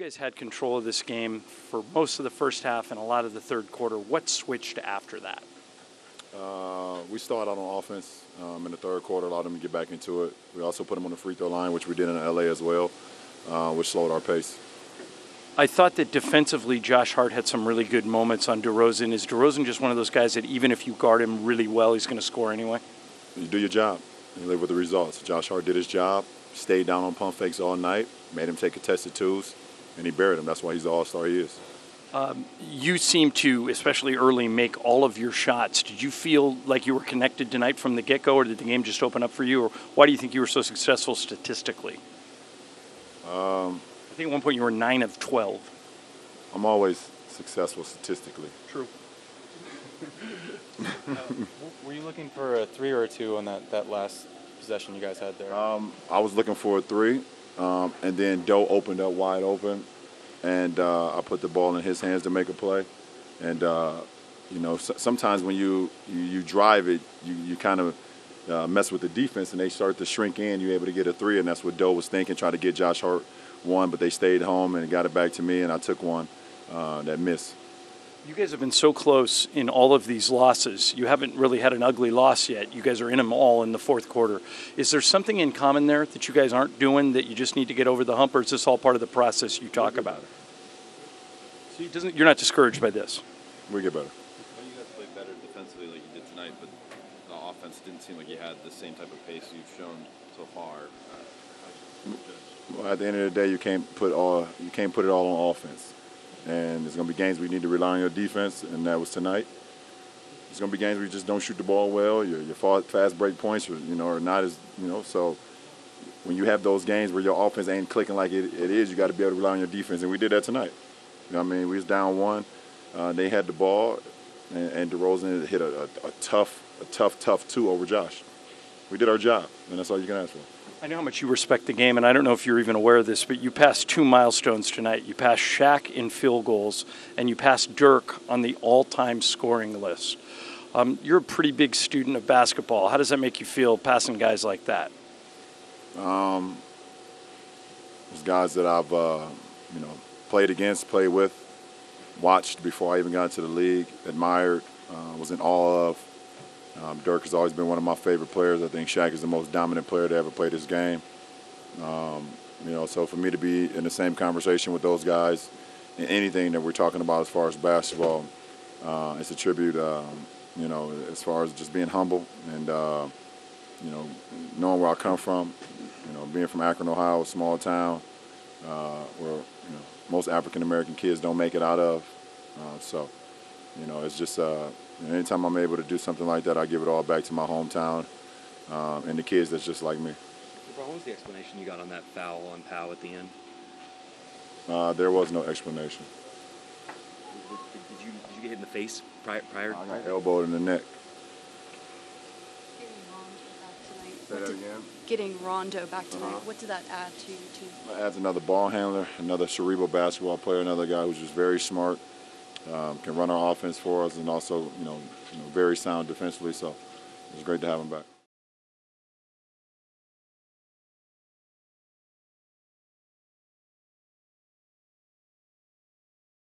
guys had control of this game for most of the first half and a lot of the third quarter. What switched after that? We started out on offense in the third quarter, allowed them to get back into it. We also put them on the free throw line, which we did in LA as well, which slowed our pace. I thought that defensively Josh Hart had some really good moments on DeRozan. Is DeRozan just one of those guys that even if you guard him really well, he's going to score anyway? You do your job and live with the results. Josh Hart did his job, stayed down on pump fakes all night, made him take contested twos, and he buried him. That's why he's the all-star he is. You seem to, especially early, make all of your shots. Did you feel like you were connected tonight from the get-go, or did the game just open up for you? Or why do you think you were so successful statistically? I think at one point you were 9 of 12. I'm always successful statistically. True. Were you looking for a 3 or a 2 on that last possession you guys had there? I was looking for a 3, and then Doe opened up wide open, and I put the ball in his hands to make a play. And sometimes when you drive it, you kind of mess with the defense, and they start to shrink in. You're able to get a 3, and that's what Doe was thinking, trying to get Josh Hart one, but they stayed home and got it back to me, and I took one that missed. You guys have been so close in all of these losses. You haven't really had an ugly loss yet. You guys are in them all in the fourth quarter. Is there something in common there that you guys aren't doing that you just need to get over the hump, or is this all part of the process you talk about? So you're not discouraged by this? We get better. Well, you guys played better defensively like you did tonight, but the offense didn't seem like you had the same type of pace you've shown so far. Well, at the end of the day, you can't put it all on offense. And there's going to be games where you need to rely on your defense, and that was tonight. There's going to be games where you just don't shoot the ball well. Your fast break points are not as, so when you have those games where your offense ain't clicking like it is, you got to be able to rely on your defense, and we did that tonight. You know what I mean? We was down 1. They had the ball, and DeRozan hit a tough 2 over Josh. We did our job, and that's all you can ask for. I know how much you respect the game, and I don't know if you're even aware of this, but you passed 2 milestones tonight. You passed Shaq in field goals, and you passed Dirk on the all-time scoring list. You're a pretty big student of basketball. How does that make you feel passing guys like that? There's guys that I've played against, played with, watched before I even got into the league, admired, was in awe of. Dirk has always been one of my favorite players. I think Shaq is the most dominant player to ever play this game. So for me to be in the same conversation with those guys in anything that we're talking about as far as basketball, it's a tribute, as far as just being humble and, knowing where I come from, being from Akron, Ohio, a small town where, most African-American kids don't make it out of. It's just anytime I'm able to do something like that, I give it all back to my hometown and the kids that's just like me. LeBron, what was the explanation you got on that foul on Powell at the end? There was no explanation. Did you get hit in the face prior? I got elbowed in the neck. Say that again? Getting Rondo back tonight, what did that add to your team? It adds another ball handler, another cerebral basketball player, another guy who's just very smart, can run our offense for us, and also, very sound defensively. So it was great to have him back.